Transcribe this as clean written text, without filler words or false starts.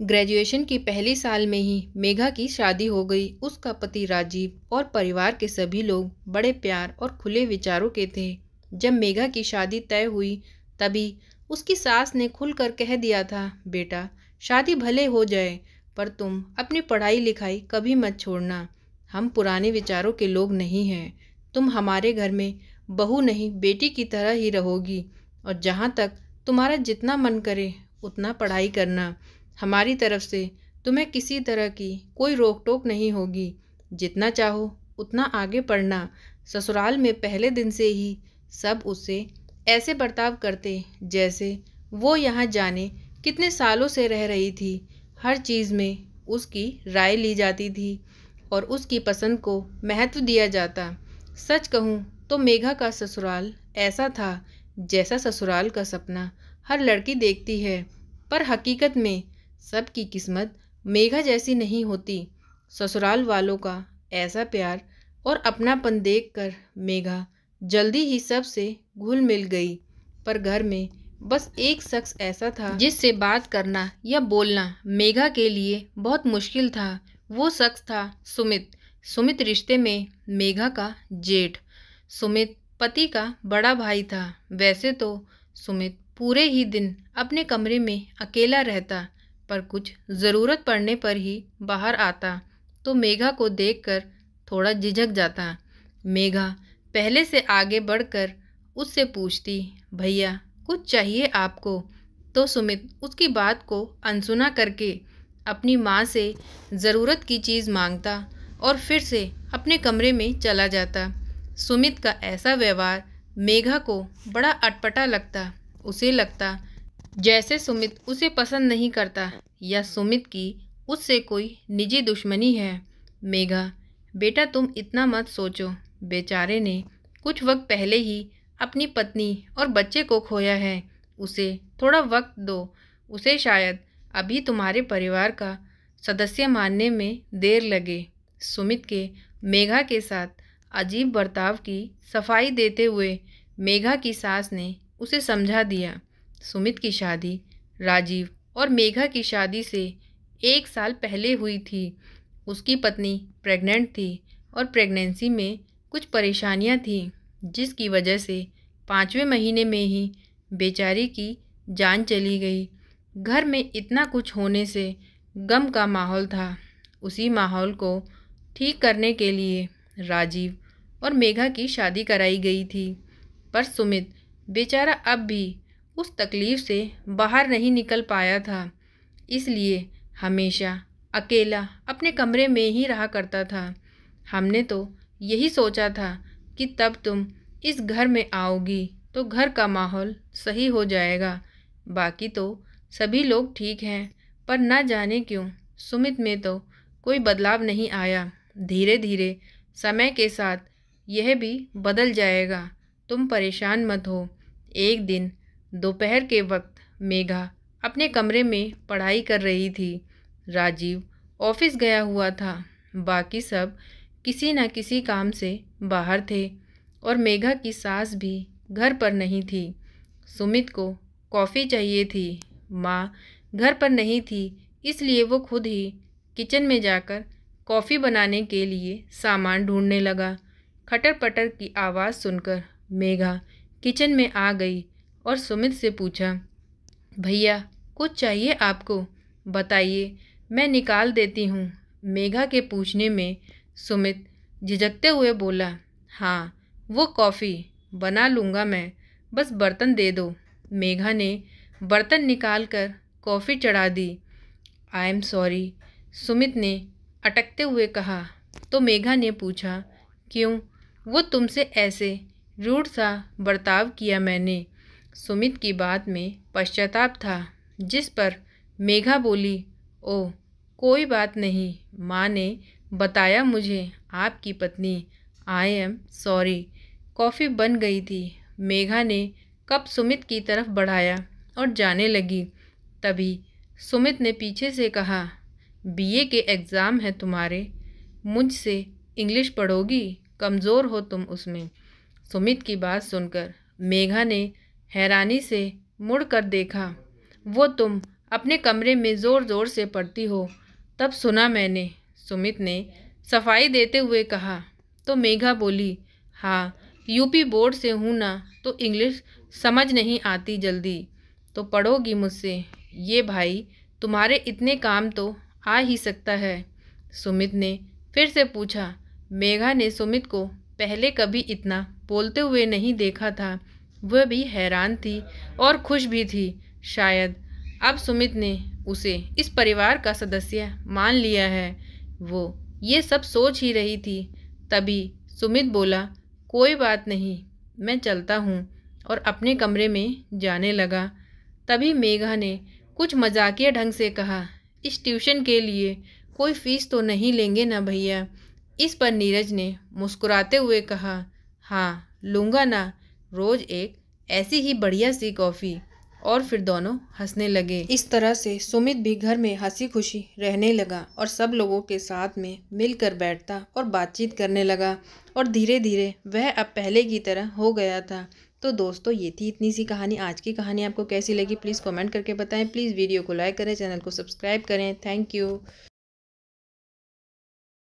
Graduation की पहली साल में ही मेघा की शादी हो गई। उसका पति राजीव और परिवार के सभी लोग बड़े प्यार और खुले विचारों के थे। जब मेघा की शादी तय हुई तभी उसकी सास ने खुलकर कह दिया था, बेटा शादी भले हो जाए पर तुम अपनी पढ़ाई लिखाई कभी मत छोड़ना। हम पुराने विचारों के लोग नहीं हैं। तुम हमारे घर में बहू नहीं बेटी की तरह ही रहोगी और जहाँ तक तुम्हारा जितना मन करे उतना पढ़ाई करना। हमारी तरफ से तुम्हें किसी तरह की कोई रोक टोक नहीं होगी। जितना चाहो उतना आगे पढ़ना। ससुराल में पहले दिन से ही सब उससे ऐसे बर्ताव करते जैसे वो यहाँ जाने कितने सालों से रह रही थी। हर चीज़ में उसकी राय ली जाती थी और उसकी पसंद को महत्व दिया जाता। सच कहूँ तो मेघा का ससुराल ऐसा था जैसा ससुराल का सपना हर लड़की देखती है, पर हकीकत में सबकी किस्मत मेघा जैसी नहीं होती। ससुराल वालों का ऐसा प्यार और अपनापन देखकर मेघा जल्दी ही सबसे घुल मिल गई। पर घर में बस एक शख्स ऐसा था जिससे बात करना या बोलना मेघा के लिए बहुत मुश्किल था। वो शख्स था सुमित। सुमित रिश्ते में मेघा का जेठ। सुमित पति का बड़ा भाई था। वैसे तो सुमित पूरे ही दिन अपने कमरे में अकेला रहता, पर कुछ ज़रूरत पड़ने पर ही बाहर आता तो मेघा को देखकर थोड़ा झिझक जाता। मेघा पहले से आगे बढ़कर उससे पूछती, भैया कुछ चाहिए आपको? तो सुमित उसकी बात को अनसुना करके अपनी माँ से ज़रूरत की चीज़ मांगता और फिर से अपने कमरे में चला जाता। सुमित का ऐसा व्यवहार मेघा को बड़ा अटपटा लगता। उसे लगता जैसे सुमित उसे पसंद नहीं करता या सुमित की उससे कोई निजी दुश्मनी है। मेघा बेटा तुम इतना मत सोचो। बेचारे ने कुछ वक्त पहले ही अपनी पत्नी और बच्चे को खोया है। उसे थोड़ा वक्त दो। उसे शायद अभी तुम्हारे परिवार का सदस्य मानने में देर लगे। सुमित के मेघा के साथ अजीब बर्ताव की सफाई देते हुए मेघा की सास ने उसे समझा दिया। सुमित की शादी राजीव और मेघा की शादी से 1 साल पहले हुई थी। उसकी पत्नी प्रेग्नेंट थी और प्रेगनेंसी में कुछ परेशानियां थीं, जिसकी वजह से 5वें महीने में ही बेचारी की जान चली गई। घर में इतना कुछ होने से गम का माहौल था। उसी माहौल को ठीक करने के लिए राजीव और मेघा की शादी कराई गई थी। पर सुमित बेचारा अब भी उस तकलीफ़ से बाहर नहीं निकल पाया था, इसलिए हमेशा अकेला अपने कमरे में ही रहा करता था। हमने तो यही सोचा था कि तब तुम इस घर में आओगी तो घर का माहौल सही हो जाएगा। बाकी तो सभी लोग ठीक हैं, पर न जाने क्यों सुमित में तो कोई बदलाव नहीं आया। धीरे धीरे समय के साथ यह भी बदल जाएगा, तुम परेशान मत हो। एक दिन दोपहर के वक्त मेघा अपने कमरे में पढ़ाई कर रही थी। राजीव ऑफिस गया हुआ था। बाकी सब किसी न किसी काम से बाहर थे और मेघा की सास भी घर पर नहीं थी। सुमित को कॉफ़ी चाहिए थी। माँ घर पर नहीं थी, इसलिए वो खुद ही किचन में जाकर कॉफ़ी बनाने के लिए सामान ढूंढने लगा। खटर पटर की आवाज़ सुनकर मेघा किचन में आ गई और सुमित से पूछा, भैया कुछ चाहिए आपको? बताइए, मैं निकाल देती हूँ। मेघा के पूछने में सुमित झिझकते हुए बोला, हाँ वो कॉफ़ी बना लूँगा मैं, बस बर्तन दे दो। मेघा ने बर्तन निकाल कर कॉफ़ी चढ़ा दी। आई एम सॉरी, सुमित ने अटकते हुए कहा। तो मेघा ने पूछा, क्यों? वो तुमसे ऐसे रूड सा बर्ताव किया मैंने। सुमित की बात में पश्चाताप था, जिस पर मेघा बोली, ओह कोई बात नहीं, माँ ने बताया मुझे आपकी पत्नी। I am sorry. कॉफ़ी बन गई थी। मेघा ने कप सुमित की तरफ बढ़ाया और जाने लगी। तभी सुमित ने पीछे से कहा, बीए के एग्ज़ाम है तुम्हारे, मुझसे इंग्लिश पढ़ोगी? कमज़ोर हो तुम उसमें। सुमित की बात सुनकर मेघा ने हैरानी से मुड़ कर देखा। वो तुम अपने कमरे में ज़ोर ज़ोर से पढ़ती हो। तब सुना मैंने, सुमित ने सफाई देते हुए कहा। तो मेघा बोली, हाँ, यूपी बोर्ड से हूँ ना, तो इंग्लिश समझ नहीं आती जल्दी। तो पढ़ोगी मुझसे? ये भाई, तुम्हारे इतने काम तो आ ही सकता है। सुमित ने फिर से पूछा। मेघा ने सुमित को पहले कभी इतना बोलते हुए नहीं देखा था। वह भी हैरान थी और खुश भी थी। शायद अब सुमित ने उसे इस परिवार का सदस्य मान लिया है। वो ये सब सोच ही रही थी। तभी सुमित बोला, कोई बात नहीं, मैं चलता हूँ, और अपने कमरे में जाने लगा। तभी मेघा ने कुछ मजाकिया ढंग से कहा, इस ट्यूशन के लिए कोई फीस तो नहीं लेंगे ना भैया? इस पर नीरज ने मुस्कुराते हुए कहा, हाँ लूँगा ना, रोज़ एक ऐसी ही बढ़िया सी कॉफ़ी। और फिर दोनों हंसने लगे। इस तरह से सुमित भी घर में हंसी खुशी रहने लगा और सब लोगों के साथ में मिलकर बैठता और बातचीत करने लगा, और धीरे धीरे वह अब पहले की तरह हो गया था। तो दोस्तों, ये थी इतनी सी कहानी। आज की कहानी आपको कैसी लगी प्लीज़ कमेंट करके बताएं। प्लीज़ वीडियो को लाइक करें, चैनल को सब्सक्राइब करें। Thank you.